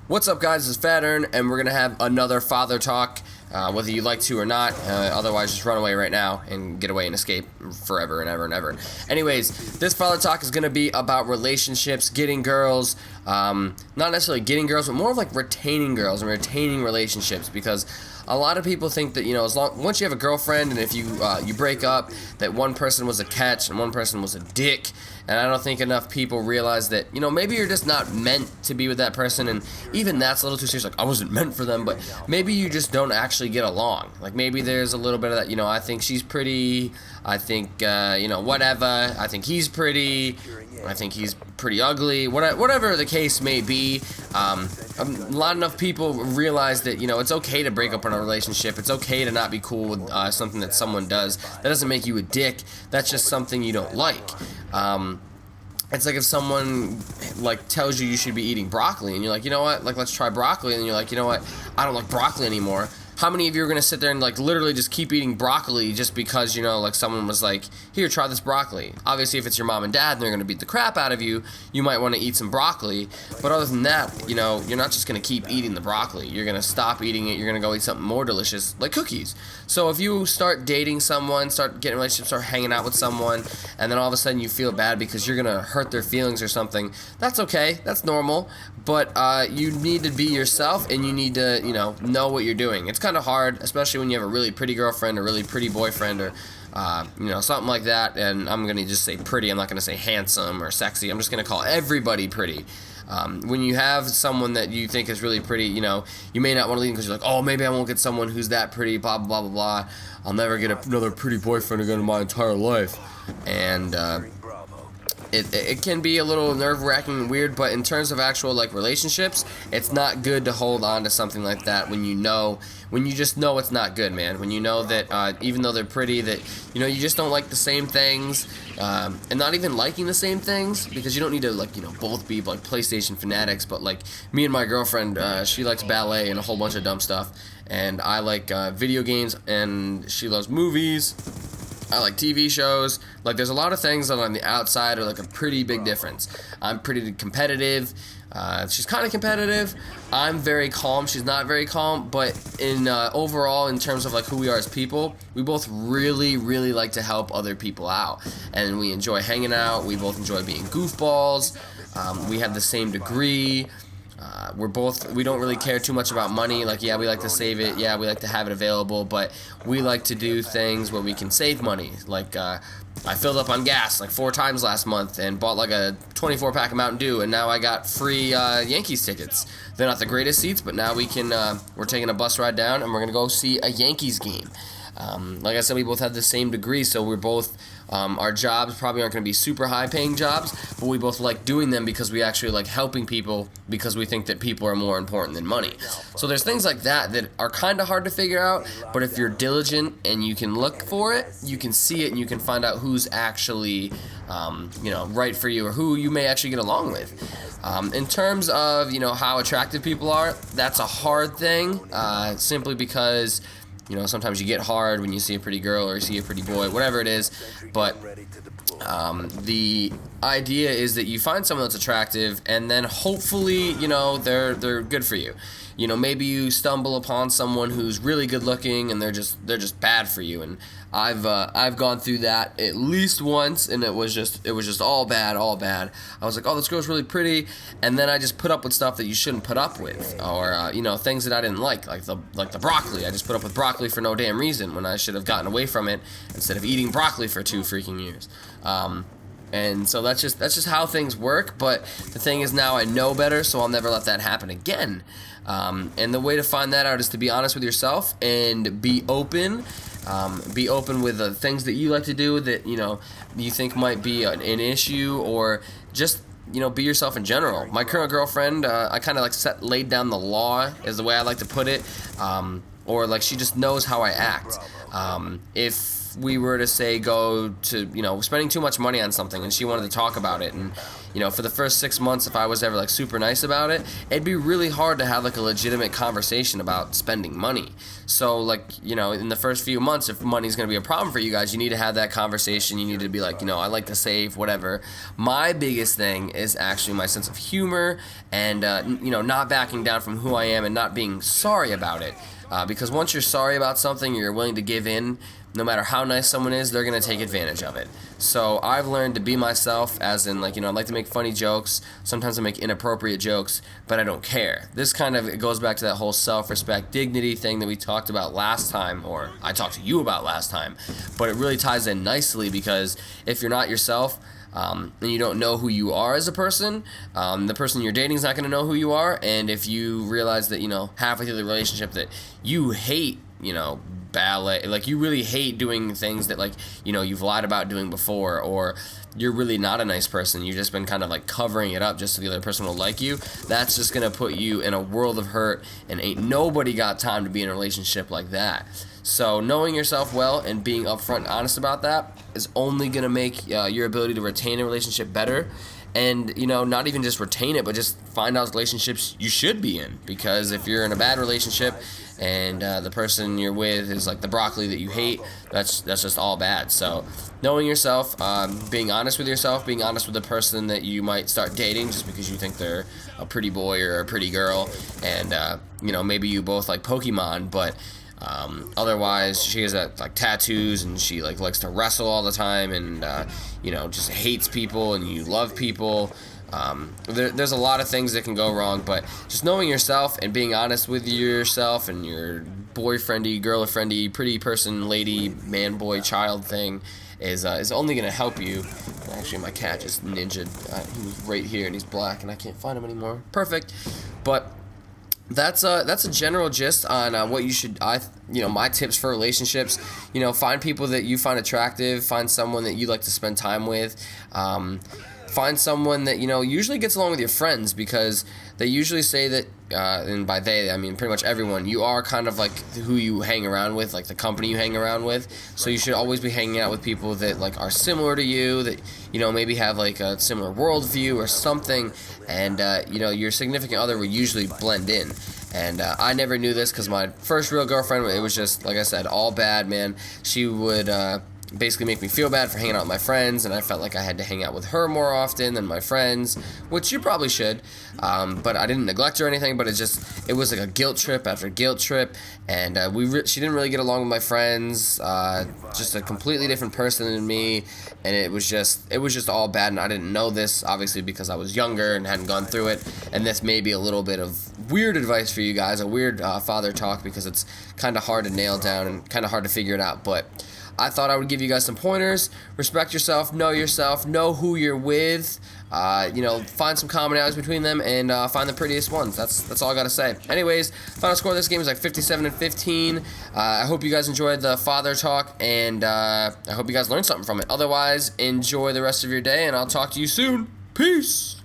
What's up, guys? This is Phather, and we're going to have another father talk, whether you like to or not. Otherwise, just run away right now and get away and escape forever and ever and ever. Anyways, this father talk is going to be about relationships, getting girls, not necessarily getting girls, but more of like retaining girls and retaining relationships, because a lot of people think that, once you have a girlfriend and if you break up, that one person was a catch and one person was a dick. And I don't think enough people realize that, maybe you're just not meant to be with that person, and even that's a little too serious, like, I wasn't meant for them, but maybe you just don't actually get along. Like, maybe there's a little bit of that, I think she's pretty, I think, whatever, I think he's pretty, I think he's pretty ugly, whatever the case may be. Not enough people realize that, it's okay to break up in a relationship. It's okay to not be cool with something that someone does. That doesn't make you a dick. That's just something you don't like. It's like if someone tells you should be eating broccoli, and you're like, you know what, let's try broccoli, and you're like, you know what, I don't like broccoli anymore. How many of you are going to sit there and literally just keep eating broccoli just because, someone was like, here, try this broccoli? Obviously, if it's your mom and dad and they're going to beat the crap out of you, you might want to eat some broccoli. But other than that, you're not just going to keep eating the broccoli. You're going to stop eating it. You're going to go eat something more delicious, like cookies. So if you start dating someone, start getting relationships, start hanging out with someone, and then all of a sudden you feel bad because you're going to hurt their feelings or something, that's okay. That's normal. But you need to be yourself, and you need to, know what you're doing. It's kind of hard, especially when you have a really pretty girlfriend or really pretty boyfriend or, something like that. And I'm going to just say pretty. I'm not going to say handsome or sexy. I'm just going to call everybody pretty. When you have someone that you think is really pretty, you may not want to leave because you're like, oh, maybe I won't get someone who's that pretty, blah, blah, blah, blah. I'll never get another pretty boyfriend again in my entire life. And it can be a little nerve-wracking and weird, but in terms of actual relationships, it's not good to hold on to something like that when you just know it's not good, man. When you know that even though they're pretty, that you just don't like the same things, and not even liking the same things, because you don't need to both be PlayStation fanatics. But me and my girlfriend, she likes ballet and a whole bunch of dumb stuff, and I like video games, and she loves movies. I like TV shows. There's a lot of things that on the outside are a pretty big difference. I'm pretty competitive. She's kind of competitive. I'm very calm. She's not very calm. But in overall, in terms of who we are as people, we both really, really like to help other people out. And we enjoy hanging out. We both enjoy being goofballs. We have the same degree. We don't really care too much about money. Yeah, we like to save it. Yeah, we like to have it available. But we like to do things where we can save money. I filled up on gas 4 times last month and bought a 24-pack of Mountain Dew, and now I got free Yankees tickets. They're not the greatest seats, but now we're taking a bus ride down, and we're going to go see a Yankees game. Like I said, we both have the same degree, so we're both, our jobs probably aren't going to be super high-paying jobs, but we both like doing them because we actually like helping people, because we think that people are more important than money. So there's things like that are kind of hard to figure out, but if you're diligent and you can look for it, you can see it, and you can find out who's actually, right for you, or who you may actually get along with. In terms of, how attractive people are, that's a hard thing, simply because sometimes you get hard when you see a pretty girl or you see a pretty boy, whatever it is. But the idea is that you find someone that's attractive, and then hopefully, they're good for you. Maybe you stumble upon someone who's really good looking, and they're just bad for you. And I've gone through that at least once, and it was just all bad. I was like, oh, this girl's really pretty, and then I just put up with stuff that you shouldn't put up with, or things that I didn't like the broccoli. I just put up with broccoli for no damn reason when I should have gotten away from it instead of eating broccoli for 2 freaking years. And so that's just how things work. But the thing is, now I know better, so I'll never let that happen again. And the way to find that out is to be honest with yourself and be open. Be open with the things that you like to do that you think might be an issue, or just be yourself in general. My current girlfriend, I kind of laid down the law, is the way I like to put it, or she just knows how I act. If if we were to say go to, you know, spending too much money on something and she wanted to talk about it, and, you know, for the first 6 months, if I was ever like super nice about it, it'd be really hard to have like a legitimate conversation about spending money. So, like, you know, in the first few months, if money's going to be a problem for you guys, you need to have that conversation. You need to be like, you know, I like to save, whatever. My biggest thing is actually my sense of humor and, you know, not backing down from who I am and not being sorry about it. Because once you're sorry about something, you're willing to give in. No matter how nice someone is, they're going to take advantage of it. So I've learned to be myself, as in, like, you know, I like to make funny jokes. Sometimes I make inappropriate jokes, but I don't care. This kind of, it goes back to that whole self-respect, dignity thing that we talked about last time, or I talked to you about last time. But it really ties in nicely, because if you're not yourself, and you don't know who you are as a person, the person you're dating is not going to know who you are. And if you realize that, you know, halfway through the relationship that you hate, you know, ballet, like you really hate doing things that, like, you know, you've lied about doing before, or you're really not a nice person, you've just been kind of like covering it up just so the other person will like you, that's just going to put you in a world of hurt, and ain't nobody got time to be in a relationship like that. So knowing yourself well and being upfront and honest about that is only going to make your ability to retain a relationship better. And, you know, not even just retain it, but just find out relationships you should be in. Because if you're in a bad relationship and the person you're with is like the broccoli that you hate, that's just all bad. So knowing yourself, being honest with yourself, being honest with the person that you might start dating just because you think they're a pretty boy or a pretty girl, and, you know, maybe you both like Pokemon, but otherwise she has like tattoos and she like likes to wrestle all the time, and you know, just hates people, and you love people. There's a lot of things that can go wrong, but just knowing yourself and being honest with yourself and your boyfriendy, girlfriendy, pretty person, lady, man, boy, child thing is only going to help you. Actually, my cat just ninja'd. He was right here and he's black and I can't find him anymore. Perfect. But that's a general gist on what you should, you know, my tips for relationships. You know, find people that you find attractive, find someone that you like to spend time with, find someone that, you know, usually gets along with your friends, because they usually say that, and by they, I mean pretty much everyone, you are kind of like who you hang around with, like the company you hang around with. So you should always be hanging out with people that like are similar to you, that, you know, maybe have like a similar worldview or something, and you know, your significant other will usually blend in. And I never knew this, because my first real girlfriend, it was just, like I said, all bad, man. She would basically make me feel bad for hanging out with my friends, and I felt like I had to hang out with her more often than my friends, which you probably should, but I didn't neglect her or anything, but it was like a guilt trip after guilt trip, and she didn't really get along with my friends, just a completely different person than me, and it was just all bad, and I didn't know this, obviously, because I was younger and hadn't gone through it, and this may be a little bit of weird advice for you guys, a weird father talk, because it's kind of hard to nail down and kind of hard to figure it out, but I thought I would give you guys some pointers. Respect yourself, know who you're with, you know, find some commonalities between them, and find the prettiest ones. That's all I gotta say. Anyways, final score of this game is like 57-15. I hope you guys enjoyed the father talk, and I hope you guys learned something from it. Otherwise, enjoy the rest of your day, and I'll talk to you soon. Peace!